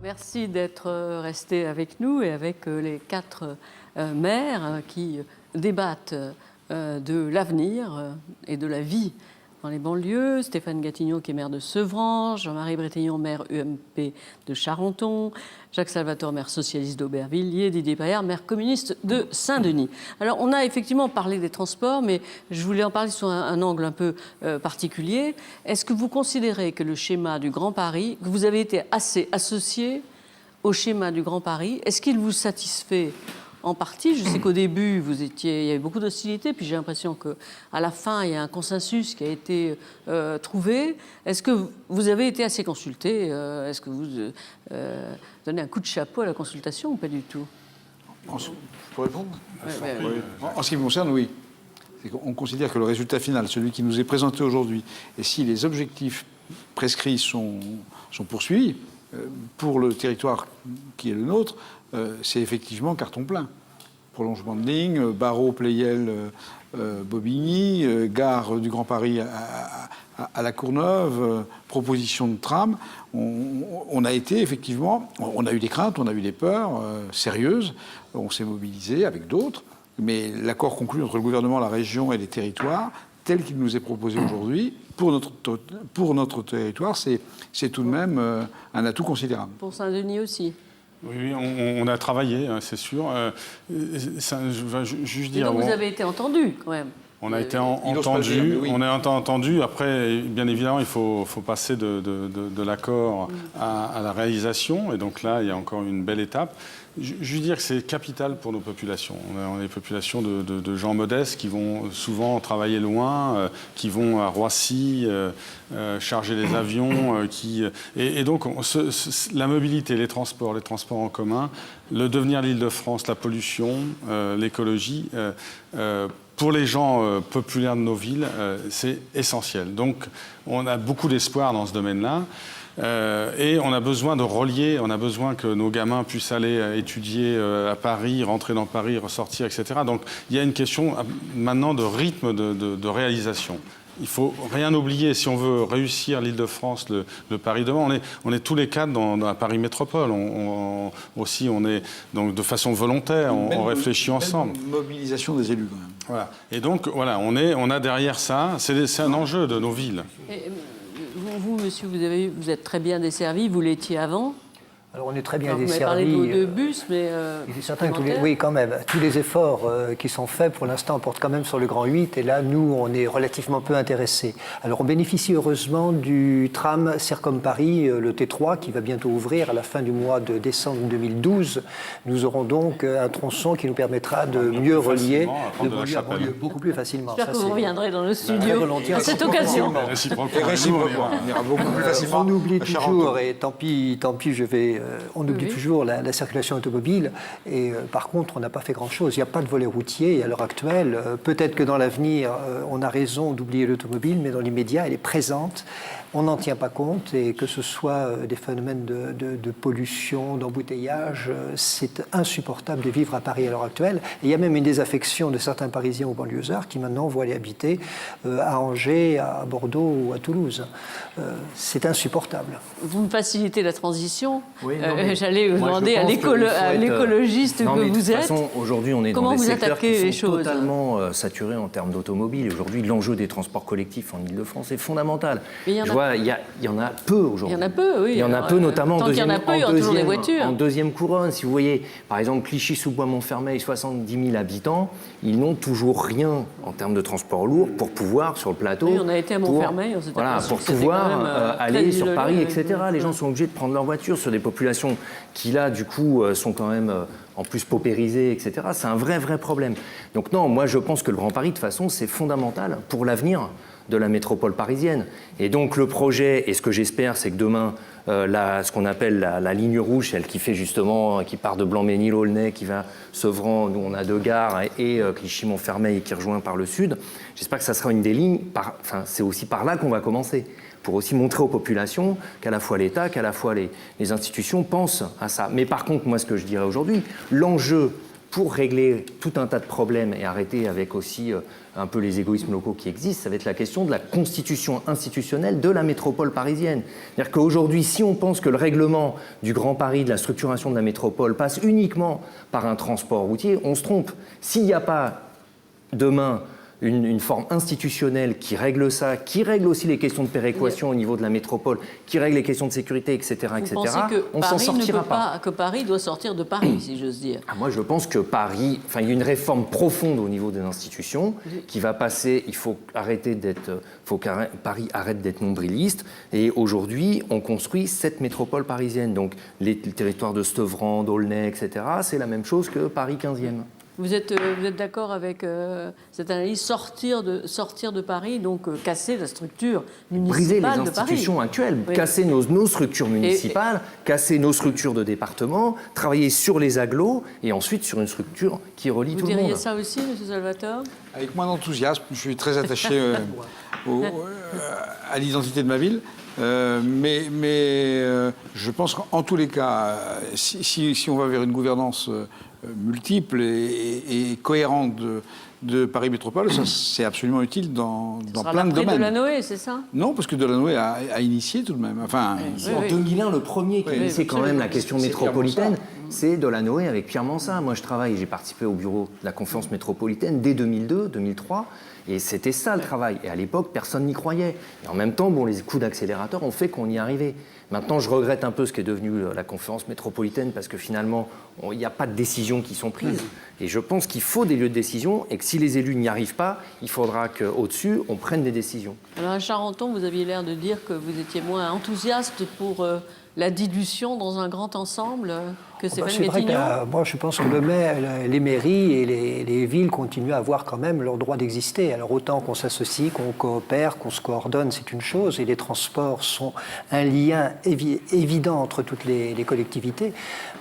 Merci d'être resté avec nous et avec les 4 maires qui débattent de l'avenir et de la vie dans les banlieues. Stéphane Gatignon, qui est maire de Sevran, Jean-Marie Brétignon, maire UMP de Charenton, Jacques Salvatore, maire socialiste d'Aubervilliers, Didier Paillard, maire communiste de Saint-Denis. Alors, on a effectivement parlé des transports, mais je voulais en parler sous un angle un peu particulier. Est-ce que vous considérez que le schéma du Grand Paris, que vous avez été assez associé au schéma du Grand Paris, est-ce qu'il vous satisfait en partie? Je sais qu'au début, il y avait beaucoup d'hostilité, puis j'ai l'impression qu'à la fin, il y a un consensus qui a été trouvé. Est-ce que vous avez été assez consulté? Est-ce que vous donnez un coup de chapeau à la consultation ou pas du tout? Je peux répondre? En ce qui me concerne, oui. On considère que le résultat final, celui qui nous est présenté aujourd'hui, et si les objectifs prescrits sont poursuivis, pour le territoire qui est le nôtre, c'est effectivement carton plein. Prolongement de ligne, Barreau, Pleyel, Bobigny, gare du Grand Paris à la Courneuve, proposition de tram. On a été effectivement, on a eu des craintes, on a eu des peurs sérieuses, on s'est mobilisé avec d'autres, mais l'accord conclu entre le gouvernement, la région et les territoires, tel qu'il nous est proposé aujourd'hui, pour notre territoire, c'est tout de même un atout considérable. Pour Saint-Denis aussi? Oui, on a travaillé, c'est sûr. Je vais juste dire. Donc vous avez été entendu quand même. On a été entendu. Oui. On a été entendu. Après, bien évidemment, il faut passer de l'accord à la réalisation. Et donc là, il y a encore une belle étape. Je veux dire que c'est capital pour nos populations. On a des populations de gens modestes qui vont souvent travailler loin, qui vont à Roissy, charger les avions. Et donc, la mobilité, les transports en commun, le devenir de l'Île-de-France, la pollution, l'écologie, pour les gens populaires de nos villes, c'est essentiel. Donc, on a beaucoup d'espoir dans ce domaine-là. Et on a besoin de relier, on a besoin que nos gamins puissent aller étudier à Paris, rentrer dans Paris, ressortir, etc. Donc il y a une question maintenant de rythme de réalisation. Il ne faut rien oublier. Si on veut réussir l'Île-de-France, le Paris demain, on est tous les 4 dans la Paris Métropole. Aussi, on est donc de façon volontaire, on réfléchit ensemble. Mobilisation des élus, quand même. Voilà. Et donc, voilà, on a derrière ça, c'est un enjeu de nos villes. Vous, monsieur, vous êtes très bien desservi, vous l'étiez avant. Alors on est très bien desservi. Vous m'avez parlé de bus, mais... il est certain que oui, quand même. Tous les efforts qui sont faits, pour l'instant, portent quand même sur le Grand 8. Et là, nous, on est relativement peu intéressés. Alors on bénéficie heureusement du tram Sercom Paris, le T3, qui va bientôt ouvrir à la fin du mois de décembre 2012. Nous aurons donc un tronçon qui nous permettra de mieux relier, de relier beaucoup plus facilement. J'espère que vous reviendrez dans le studio à cette occasion. Réciproquement. On ira beaucoup plus facilement. On oublie toujours, et tant pis, on oublie toujours la circulation automobile. Et par contre, on n'a pas fait grand-chose. Il n'y a pas de volet routier à l'heure actuelle. Peut-être que dans l'avenir, on a raison d'oublier l'automobile, mais dans l'immédiat, elle est présente. On n'en tient pas compte, et que ce soit des phénomènes de pollution, d'embouteillage, c'est insupportable de vivre à Paris à l'heure actuelle. Et il y a même une désaffection de certains Parisiens aux banlieusards qui maintenant vont aller habiter à Angers, à Bordeaux ou à Toulouse. C'est insupportable. Vous me facilitez la transition. Oui, j'allais vous demander à l'écologiste que vous êtes. De toute façon, aujourd'hui, on est dans des secteurs qui sont totalement saturés en termes d'automobile. Aujourd'hui, l'enjeu des transports collectifs en Ile-de-France est fondamental. Il y en a peu aujourd'hui. Il y en a peu, oui. Il y en a peu, notamment tant qu'il y en a peu, il y aura toujours des voitures. En deuxième couronne. Si vous voyez, par exemple, Clichy-sous-Bois-Montfermeil, 70 000 habitants, ils n'ont toujours rien en termes de transport lourd pour pouvoir, sur le plateau... Oui, on a été à Montfermeil, pour pouvoir aller sur Paris, etc. Les gens sont obligés de prendre leur voiture sur des populations qui, là, du coup, sont quand même... en plus paupérisés, etc. C'est un vrai problème. Donc non, moi je pense que le Grand Paris, de toute façon, c'est fondamental pour l'avenir de la métropole parisienne. Et donc le projet, et ce que j'espère, c'est que demain, ce qu'on appelle la ligne rouge, celle qui fait justement, qui part de Blanc-Ménil-Aulnay, qui va Sevran, nous on a 2 gares, et Clichy-Montfermeil qui rejoint par le sud. J'espère que ça sera une des lignes, c'est aussi par là qu'on va commencer, pour aussi montrer aux populations qu'à la fois l'État, qu'à la fois les institutions pensent à ça. Mais par contre, moi, ce que je dirais aujourd'hui, l'enjeu pour régler tout un tas de problèmes et arrêter avec aussi un peu les égoïsmes locaux qui existent, ça va être la question de la constitution institutionnelle de la métropole parisienne. C'est-à-dire qu'aujourd'hui, si on pense que le règlement du Grand Paris, de la structuration de la métropole, passe uniquement par un transport routier, on se trompe. S'il n'y a pas demain une forme institutionnelle qui règle ça, qui règle aussi les questions de péréquation au niveau de la métropole, qui règle les questions de sécurité, etc., on s'en sortira pas. Que Paris doit sortir de Paris, si j'ose dire. Moi, je pense que Paris, il y a une réforme profonde au niveau des institutions qui va passer. Il faut que Paris arrête d'être nombriliste. Et aujourd'hui, on construit cette métropole parisienne. Donc, les territoires de Sevran, d'Aulnay, etc., c'est la même chose que Paris 15e. Vous êtes d'accord avec cette analyse, sortir de Paris, donc casser la structure municipale briser les de Paris. institutions actuelles, casser nos structures municipales, casser nos structures de département, travailler sur les agglos et ensuite sur une structure qui relie tout le monde. Vous diriez ça aussi, M. Salvatore ? Avec moins d'enthousiasme, je suis très attaché à l'identité de ma ville. Mais je pense qu'en tous les cas, si on va vers une gouvernance multiple et cohérente de Paris Métropole, ça c'est absolument utile dans plein de domaines. Delanoë, c'est ça ? Non, parce que Delanoë a initié tout de même. Enfin, en 2001, le premier qui a initié quand même la question métropolitaine, c'est Delanoë avec Pierre Mansart. Moi, j'ai participé au bureau de la conférence métropolitaine dès 2002, 2003. Et c'était ça le travail. Et à l'époque, personne n'y croyait. Et en même temps, les coups d'accélérateur ont fait qu'on y arrivait. Maintenant, je regrette un peu ce qui est devenu la conférence métropolitaine parce que finalement, il n'y a pas de décisions qui sont prises. Et je pense qu'il faut des lieux de décision et que si les élus n'y arrivent pas, il faudra qu'au-dessus, on prenne des décisions. Alors à Charenton, vous aviez l'air de dire que vous étiez moins enthousiaste pour la dilution dans un grand ensemble que Stéphane Gatignau. Moi, je pense que les mairies et les villes continuent à avoir quand même leur droit d'exister. Alors autant qu'on s'associe, qu'on coopère, qu'on se coordonne, c'est une chose, et les transports sont un lien évident entre toutes les collectivités.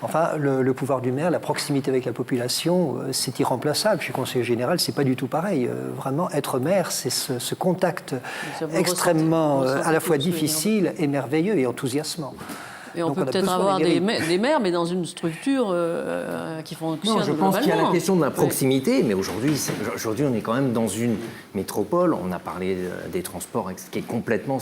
Enfin, le pouvoir du maire, la proximité avec la population, c'est irremplaçable. Je suis conseiller général, c'est pas du tout pareil. Vraiment, être maire, c'est ce contact extrêmement à la fois difficile et merveilleux et enthousiasmant. Et on peut peut-être avoir des maires, mais dans une structure qui fonctionne globalement. Je pense qu'il y a la question de la proximité, mais aujourd'hui, on est quand même dans une métropole. On a parlé des transports, qui est complètement...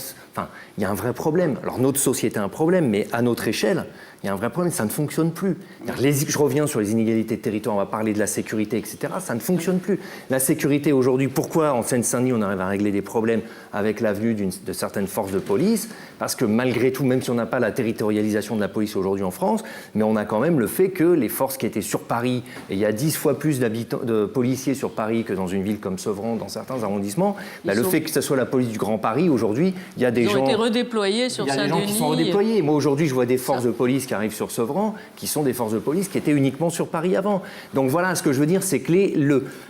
il y a un vrai problème. Alors, notre société a un problème, mais à notre échelle, il y a un vrai problème, ça ne fonctionne plus. Je reviens sur les inégalités de territoire, on va parler de la sécurité, etc. Ça ne fonctionne plus. La sécurité aujourd'hui, pourquoi en Seine-Saint-Denis on arrive à régler des problèmes avec l'avenue de certaines forces de police? Parce que malgré tout, même si on n'a pas la territorialisation de la police aujourd'hui en France, mais on a quand même le fait que les forces qui étaient sur Paris, et il y a 10 fois plus de policiers sur Paris que dans une ville comme Sevran, dans certains arrondissements, le fait que ce soit la police du Grand Paris, aujourd'hui, il y a des gens... Ils ont été redéployés sur Saint-Denis. Il y a des gens qui sont redéployés. Moi, aujourd'hui, je vois des forces de police qui arrivent sur Sevran, qui sont des forces de police qui étaient uniquement sur Paris avant. Donc voilà, ce que je veux dire, c'est que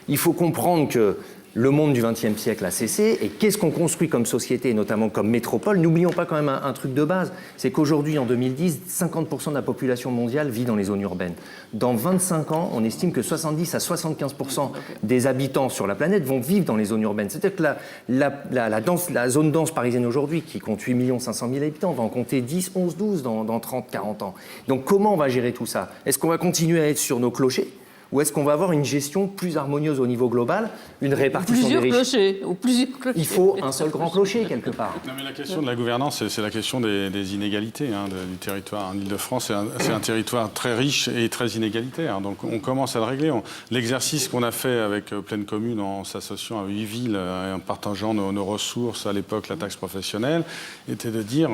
il faut comprendre que le monde du XXe siècle a cessé, et qu'est-ce qu'on construit comme société, et notamment comme métropole? N'oublions pas quand même un truc de base, c'est qu'aujourd'hui, en 2010, 50% de la population mondiale vit dans les zones urbaines. Dans 25 ans, on estime que 70 à 75% des habitants sur la planète vont vivre dans les zones urbaines. C'est-à-dire que la zone dense parisienne aujourd'hui, qui compte 8 500 000 habitants, va en compter 10, 11, 12 dans 30, 40 ans. Donc comment on va gérer tout ça? Est-ce qu'on va continuer à être sur nos clochers? Ou est-ce qu'on va avoir une gestion plus harmonieuse au niveau global, une répartition des richesses? Plusieurs clochers. Il faut un seul grand clocher, quelque part. Non, mais la question de la gouvernance, c'est la question des inégalités du territoire. En Ile-de-France, c'est un territoire très riche et très inégalitaire. Donc on commence à le régler. L'exercice qu'on a fait avec Pleine Commune en s'associant à 8 villes et en partageant nos ressources, à l'époque la taxe professionnelle, était de dire,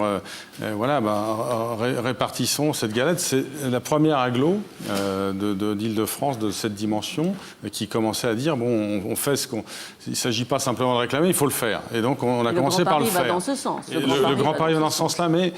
répartissons cette galette. C'est la première agglo d'Île-de-France de cette dimension qui commençait à dire on fait ce qu'on... Il ne s'agit pas simplement de réclamer, il faut le faire. Et donc on a commencé par le faire. Le Grand Paris va dans ce sens. Le Grand Paris va dans ce sens-là, mais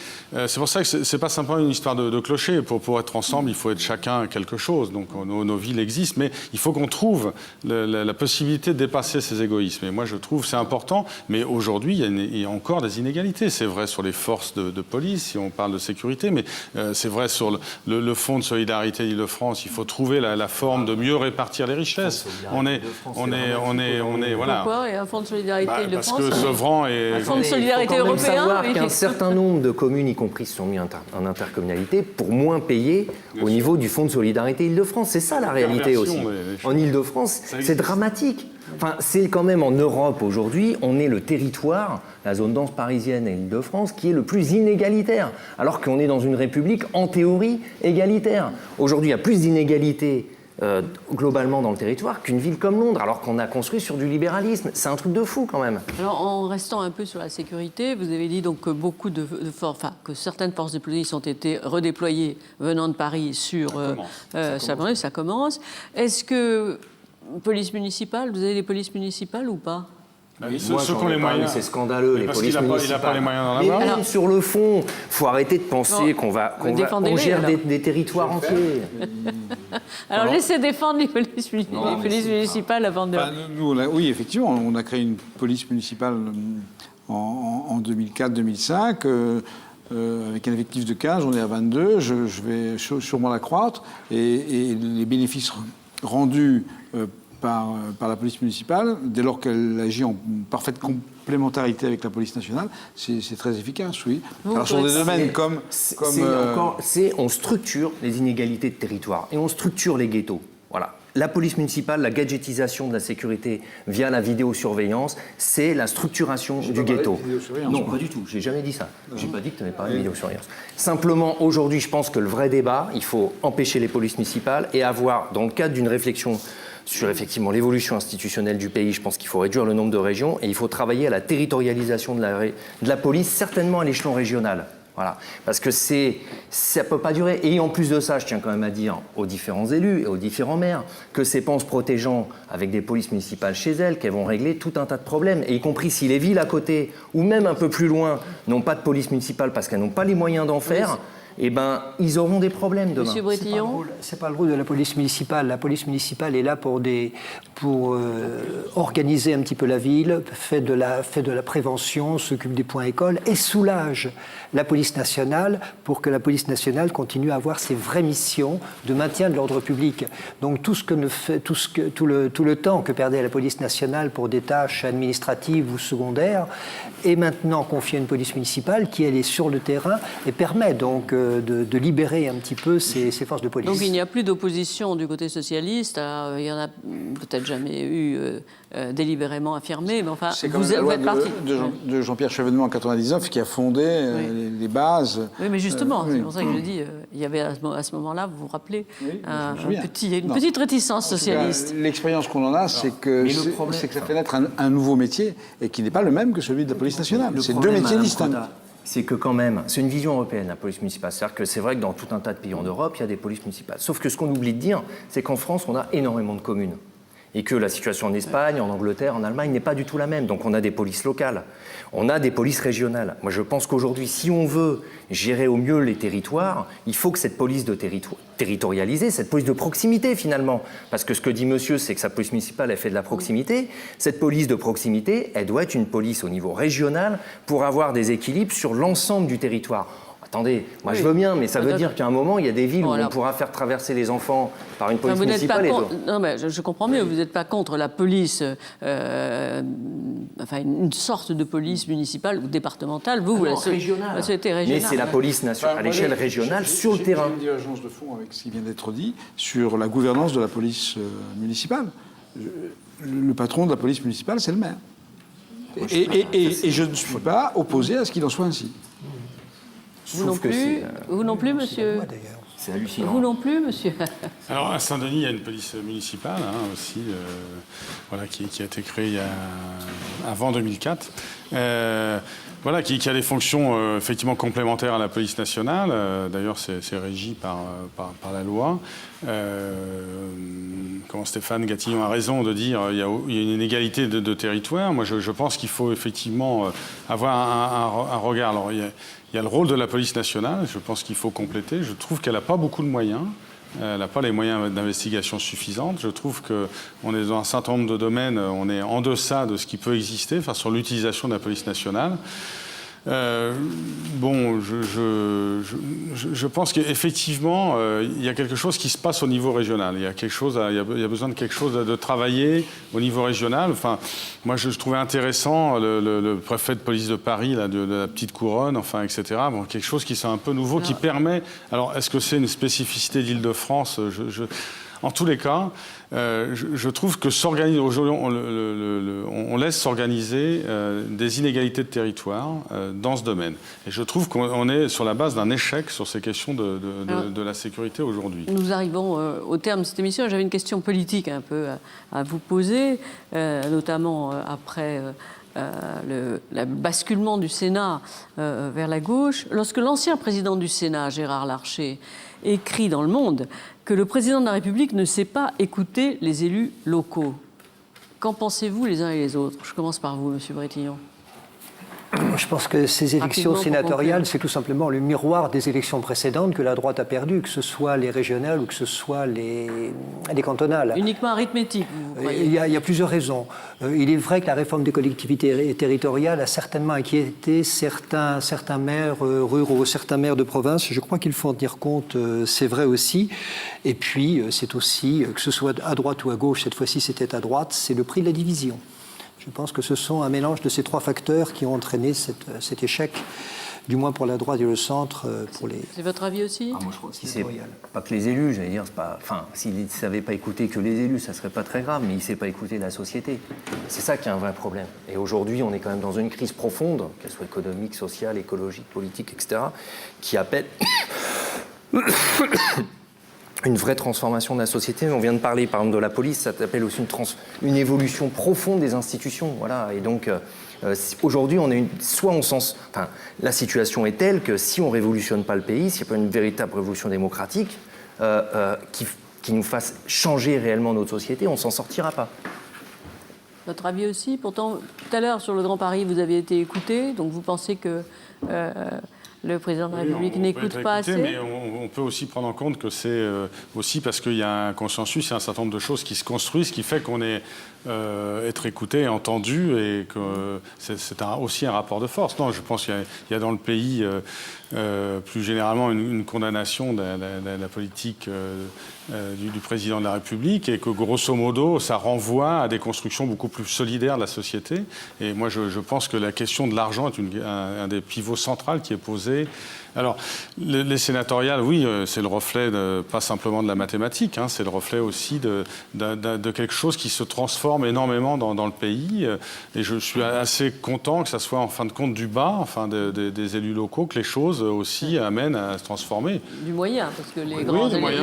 c'est pour ça que ce n'est pas simplement une histoire de clocher. Pour être ensemble, il faut être chacun quelque chose. Donc nos villes existent, mais il faut qu'on trouve la possibilité de dépasser ces égoïsmes. Et moi je trouve que c'est important, mais aujourd'hui il y a encore des inégalités. C'est vrai sur les forces de police, si on parle de sécurité, mais c'est vrai sur le fonds de solidarité d'Île-de-France. Il faut trouver la forme forme de mieux répartir les richesses. Voilà. Pourquoi? Et un fonds de solidarité Île-de-France? Parce que Sevran est... Un fonds de solidarité européen. Il faut quand même savoir qu'un certain nombre de communes, y compris, se sont mis en intercommunalité pour moins payer au niveau du fonds de solidarité Île-de-France. C'est ça la réalité aussi. En Île-de-France, c'est dramatique. Enfin, c'est quand même en Europe aujourd'hui, on est le territoire, la zone dense parisienne et l'Île-de-France, qui est le plus inégalitaire, alors qu'on est dans une république en théorie égalitaire. Aujourd'hui, il y a plus d'inégalités globalement dans le territoire qu'une ville comme Londres, alors qu'on a construit sur du libéralisme. C'est un truc de fou quand même. Alors, en restant un peu sur la sécurité, vous avez dit donc que que certaines forces de police ont été redéployées venant de Paris sur ça commence. Est-ce que police municipale, vous avez des polices municipales ou pas? Ceux qui ont les moyens. C'est scandaleux, les polices municipales. Il n'a pas les moyens d'en avoir. Mais sur le fond, il faut arrêter de penser qu'on gère des territoires entiers. Alors laissez défendre les polices municipales avant de... Oui, effectivement, on a créé une police municipale en 2004-2005. Avec un effectif de 15, on est à 22. Je vais sûrement l'accroître. Et les bénéfices rendus par la police municipale, dès lors qu'elle agit en parfaite complémentarité avec la police nationale, c'est très efficace, oui. Alors sur des domaines comme on structure les inégalités de territoire et on structure les ghettos. Voilà. La police municipale, la gadgetisation de la sécurité via la vidéosurveillance, c'est la structuration du ghetto. Non, pas du tout. J'ai jamais dit ça. J'ai pas dit que tu n'avais parlé de vidéosurveillance. Simplement, aujourd'hui, je pense que le vrai débat, il faut empêcher les polices municipales et avoir, dans le cadre d'une réflexion sur effectivement l'évolution institutionnelle du pays, je pense qu'il faut réduire le nombre de régions et il faut travailler à la territorialisation de la police, certainement à l'échelon régional. Voilà. Parce que ça ne peut pas durer. Et en plus de ça, je tiens quand même à dire aux différents élus et aux différents maires que c'est pas en se protégeant avec des polices municipales chez elles qu'elles vont régler tout un tas de problèmes. Et y compris si les villes à côté, ou même un peu plus loin, n'ont pas de police municipale parce qu'elles n'ont pas les moyens d'en faire, eh ben, ils auront des problèmes demain. Monsieur Brétillon ? C'est pas le rôle de la police municipale. La police municipale est là pour organiser un petit peu la ville, fait de la prévention, s'occupe des points écoles et soulage la police nationale pour que la police nationale continue à avoir ses vraies missions de maintien de l'ordre public. Donc tout le temps que perdait la police nationale pour des tâches administratives ou secondaires est maintenant confié à une police municipale qui elle est sur le terrain et permet donc de libérer un petit peu ces forces de police. Donc il n'y a plus d'opposition du côté socialiste. Il y en a peut-être jamais eu délibérément affirmé, mais enfin, vous faites partie. De Jean-Pierre Chevènement en 99 qui a fondé les bases. Oui, mais justement, c'est pour ça que je dis, il y avait à ce moment-là, vous vous rappelez, une petite réticence socialiste. L'expérience qu'on en a, c'est que ça fait naître un nouveau métier et qui n'est pas le même que celui de la police nationale. C'est deux métiers distincts. C'est que quand même, c'est une vision européenne, la police municipale. C'est-à-dire que c'est vrai que dans tout un tas de pays en Europe, il y a des polices municipales. Sauf que ce qu'on oublie de dire, c'est qu'en France, on a énormément de communes. Et que la situation en Espagne, en Angleterre, en Allemagne n'est pas du tout la même. Donc on a des polices locales, on a des polices régionales. Moi je pense qu'aujourd'hui, si on veut gérer au mieux les territoires, il faut que cette police territorialisée, cette police de proximité finalement, parce que ce que dit monsieur, c'est que sa police municipale, elle fait de la proximité. Cette police de proximité, elle doit être une police au niveau régional pour avoir des équilibres sur l'ensemble du territoire. Attendez, moi je veux bien, mais ça veut dire qu'à un moment, il y a des villes où on pourra faire traverser les enfants par une police municipale. Non, mais je comprends mieux, vous n'êtes pas contre la police, enfin une sorte de police municipale ou départementale, vous régionale. La souhaitez régionale. Mais c'est la police nationale à l'échelle régionale sur le terrain. J'ai une divergence de fond avec ce qui vient d'être dit sur la gouvernance de la police municipale. Le patron de la police municipale, c'est le maire. Et je ne suis pas opposé à ce qu'il en soit ainsi. Vous non plus, monsieur. C'est hallucinant. Vous non plus, monsieur. Alors à Saint-Denis, il y a une police municipale aussi, qui a été créée avant 2004. Qui a des fonctions effectivement complémentaires à la police nationale. D'ailleurs, c'est régi par la loi. Quand Stéphane Gatillon a raison de dire qu'il y a une inégalité de territoire, moi je pense qu'il faut effectivement avoir un regard. Alors il y a le rôle de la police nationale, je pense qu'il faut compléter. Je trouve qu'elle n'a pas beaucoup de moyens. Elle n'a pas les moyens d'investigation suffisants. Je trouve qu'on est dans un certain nombre de domaines, on est en deçà de ce qui peut exister sur l'utilisation de la police nationale. Bon, je pense qu'effectivement, il y a quelque chose qui se passe au niveau régional. Il y a besoin de quelque chose de travailler au niveau régional. Enfin, moi, je trouvais intéressant le préfet de police de Paris, là, de la petite couronne, enfin, etc. Bon, quelque chose qui soit un peu nouveau, qui permet. Alors, est-ce que c'est une spécificité d'Île-de-France? En tous les cas, je trouve que s'organiser aujourd'hui, on laisse s'organiser des inégalités de territoire dans ce domaine. Et je trouve qu'on est sur la base d'un échec sur ces questions de la sécurité aujourd'hui. Nous arrivons au terme de cette émission. J'avais une question politique un peu à vous poser, notamment après le basculement du Sénat vers la gauche. Lorsque l'ancien président du Sénat, Gérard Larcher, écrit dans Le Monde que le président de la République ne sait pas écouter les élus locaux. Qu'en pensez-vous les uns et les autres? Je commence par vous, Monsieur Brétillon. Je pense que ces élections sénatoriales, c'est tout simplement le miroir des élections précédentes que la droite a perdues, que ce soit les régionales ou que ce soit les cantonales. Uniquement arithmétique, vous croyez? Il y a plusieurs raisons. Il est vrai que la réforme des collectivités territoriales a certainement inquiété certains maires ruraux, certains maires de province. Je crois qu'il faut en tenir compte, c'est vrai aussi. Et puis, c'est aussi, que ce soit à droite ou à gauche, cette fois-ci c'était à droite, c'est le prix de la division. Je pense que ce sont un mélange de ces trois facteurs qui ont entraîné cet échec, du moins pour la droite et le centre. C'est votre avis aussi? Moi, je crois que si c'est pas que les élus, j'allais dire, s'il ne savait pas écouter que les élus, ça ne serait pas très grave, mais il ne sait pas écouter la société. C'est ça qui est un vrai problème. Et aujourd'hui, on est quand même dans une crise profonde, qu'elle soit économique, sociale, écologique, politique, etc., qui appelle une vraie transformation de la société. On vient de parler, par exemple, de la police, ça s'appelle aussi une évolution profonde des institutions. Voilà. Et donc, aujourd'hui, la situation est telle que si on ne révolutionne pas le pays, s'il n'y a pas une véritable révolution démocratique qui nous fasse changer réellement notre société, on ne s'en sortira pas. Votre avis aussi? Pourtant, tout à l'heure, sur le Grand Paris, vous avez été écouté, donc vous pensez que le président de la République n'écoute pas assez? Mais on peut aussi prendre en compte que c'est aussi parce qu'il y a un consensus, il y a un certain nombre de choses qui se construisent, qui fait qu'on est être écouté, entendu, et que c'est aussi un rapport de force. Non, je pense qu'il y a dans le pays plus généralement une condamnation de la politique du président de la République, et que grosso modo ça renvoie à des constructions beaucoup plus solidaires de la société. Et moi je pense que la question de l'argent est un des pivots centraux qui est posé. Alors, les sénatoriales, oui, c'est le reflet pas simplement de la mathématique, hein, c'est le reflet aussi de quelque chose qui se transforme énormément dans le pays. Et je suis assez content que ça soit en fin de compte du bas, enfin des élus locaux, que les choses aussi amènent à se transformer. Du moyen, parce que les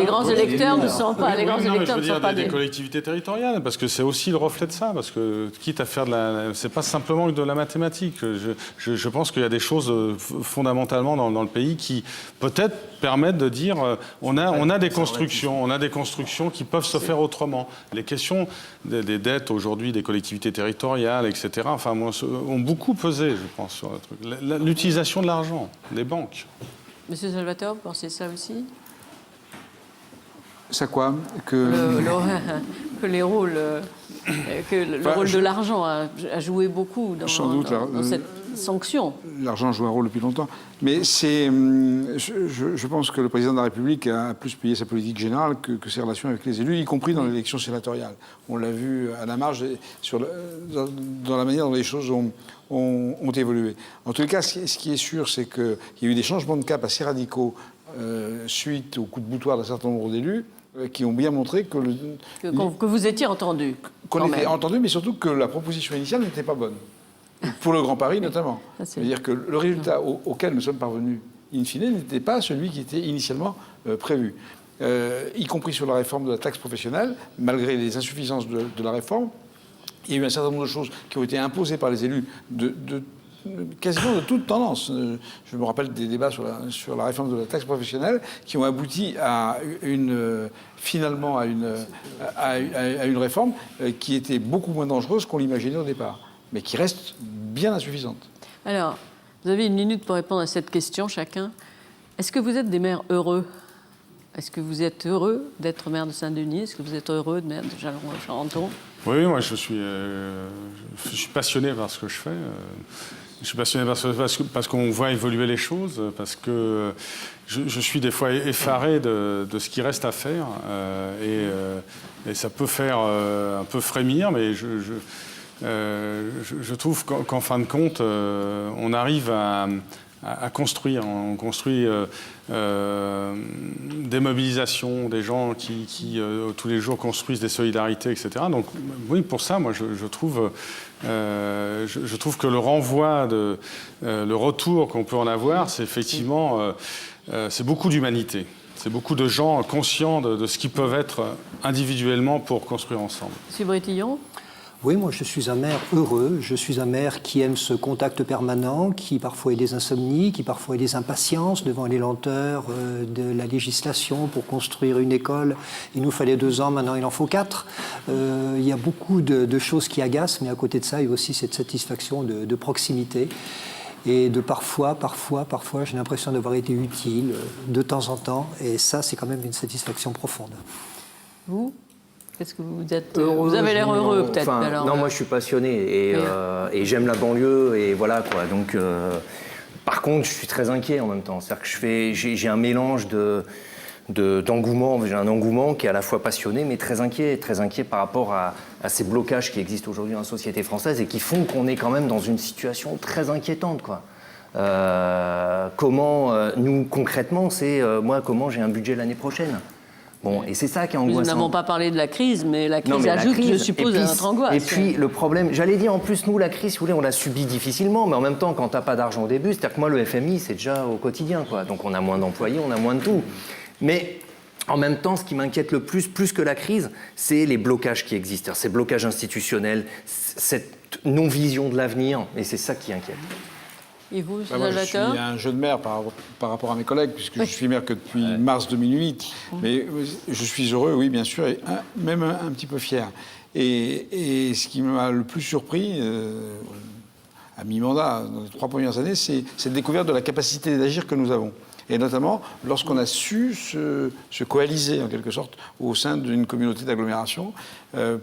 grands électeurs ne sont pas des collectivités territoriales, parce que c'est aussi le reflet de ça, parce que quitte à faire c'est pas simplement de la mathématique. Je pense qu'il y a des choses fondamentalement dans le pays qui peut-être permettent de dire on a des constructions qui peuvent se faire autrement. Les questions des dettes aujourd'hui des collectivités territoriales, etc. Enfin, ont beaucoup pesé, je pense, sur le truc. L'utilisation de l'argent, des banques. Monsieur Salvatore, vous pensez ça aussi? Ça quoi? Que le rôle de l'argent a joué beaucoup dans cette sanction. L'argent joue un rôle depuis longtemps. Mais je pense que le président de la République a plus payé sa politique générale que ses relations avec les élus, y compris dans l'élection sénatoriale. On l'a vu à la marge dans la manière dont les choses ont évolué. En tout cas, ce qui est sûr, c'est qu'il y a eu des changements de cap assez radicaux suite au coup de boutoir d'un certain nombre d'élus, qui ont bien montré que vous étiez entendu. Qu'on était entendu, mais surtout que la proposition initiale n'était pas bonne. Pour le Grand Paris, notamment. C'est-à-dire que le résultat auquel nous sommes parvenus, in fine, n'était pas celui qui était initialement prévu. Y compris sur la réforme de la taxe professionnelle, malgré les insuffisances de la réforme, il y a eu un certain nombre de choses qui ont été imposées par les élus quasiment de toute tendance. Je me rappelle des débats sur la réforme de la taxe professionnelle qui ont abouti finalement à une réforme qui était beaucoup moins dangereuse qu'on l'imaginait au départ, mais qui reste bien insuffisante. Alors, vous avez 1 minute pour répondre à cette question chacun. Est-ce que vous êtes des maires heureux? Est-ce que vous êtes heureux d'être maire de Saint-Denis? Est-ce que vous êtes heureux de maire de Châlons-Charenton? Oui, moi je suis passionné par ce que je fais. Je suis passionné parce qu'on voit évoluer les choses, parce que je suis des fois effaré de ce qui reste à faire, et ça peut faire un peu frémir, mais je trouve qu'en fin de compte, on arrive à construire. On construit des mobilisations, des gens qui tous les jours construisent des solidarités, etc. Donc oui, pour ça, moi, je trouve que le renvoi, le retour qu'on peut en avoir, c'est effectivement c'est beaucoup d'humanité. C'est beaucoup de gens conscients de ce qu'ils peuvent être individuellement pour construire ensemble. Monsieur Brétillon ? Oui, moi je suis un maire heureux, je suis un maire qui aime ce contact permanent, qui parfois a des insomnies, qui parfois a des impatiences devant les lenteurs de la législation pour construire une école. Il nous fallait 2 ans, maintenant il en faut 4. Il y a beaucoup de choses qui agacent, mais à côté de ça, il y a aussi cette satisfaction de proximité. Et de parfois, j'ai l'impression d'avoir été utile de temps en temps, et ça c'est quand même une satisfaction profonde. Vous ? Qu'est-ce que vous êtes heureux, vous avez l'air heureux, peut-être. Alors, non, moi je suis passionné et j'aime la banlieue et voilà quoi. Donc, par contre, je suis très inquiet en même temps. C'est-à-dire que j'ai un mélange d'engouement. J'ai un engouement qui est à la fois passionné mais très inquiet par rapport à ces blocages qui existent aujourd'hui dans la société française et qui font qu'on est quand même dans une situation très inquiétante quoi. Nous concrètement, c'est moi comment j'ai un budget l'année prochaine. Bon, et c'est ça qui est angoissant. Nous n'avons pas parlé de la crise, mais la crise ajoute, je suppose, à notre angoisse. Et puis, le problème, j'allais dire, en plus, nous, la crise, si vous voulez, on l'a subie difficilement, mais en même temps, quand tu n'as pas d'argent au début, c'est-à-dire que moi, le FMI, c'est déjà au quotidien, quoi. Donc, on a moins d'employés, on a moins de tout. Mais en même temps, ce qui m'inquiète le plus que la crise, c'est les blocages qui existent. Ces blocages institutionnels, cette non-vision de l'avenir, et c'est ça qui inquiète. Et vous, moi, je suis un jeune maire par rapport à mes collègues, puisque je suis maire que depuis mars 2008. Mais je suis heureux, oui, bien sûr, et même un petit peu fier. Et ce qui m'a le plus surpris, à mi-mandat, dans les 3 premières années, c'est cette découverte de la capacité d'agir que nous avons. Et notamment lorsqu'on a su se coaliser, en quelque sorte, au sein d'une communauté d'agglomération,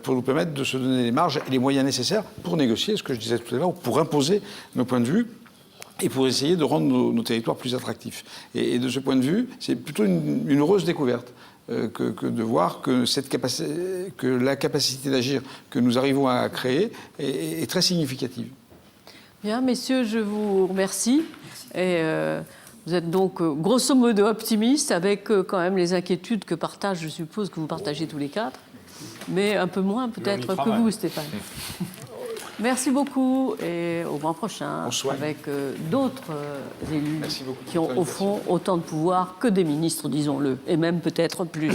pour nous permettre de se donner les marges et les moyens nécessaires pour négocier, ce que je disais tout à l'heure, pour imposer nos points de vue, et pour essayer de rendre nos territoires plus attractifs. Et de ce point de vue, c'est plutôt une heureuse découverte que de voir que la capacité d'agir que nous arrivons à créer est très significative. Bien, messieurs, je vous remercie. Et vous êtes donc grosso modo optimistes, avec quand même les inquiétudes que je suppose que vous partagez tous les 4, mais un peu moins peut-être que vous, Stéphane. Merci beaucoup et au mois prochain avec d'autres élus qui ont au fond autant de pouvoir que des ministres, disons-le, et même peut-être plus.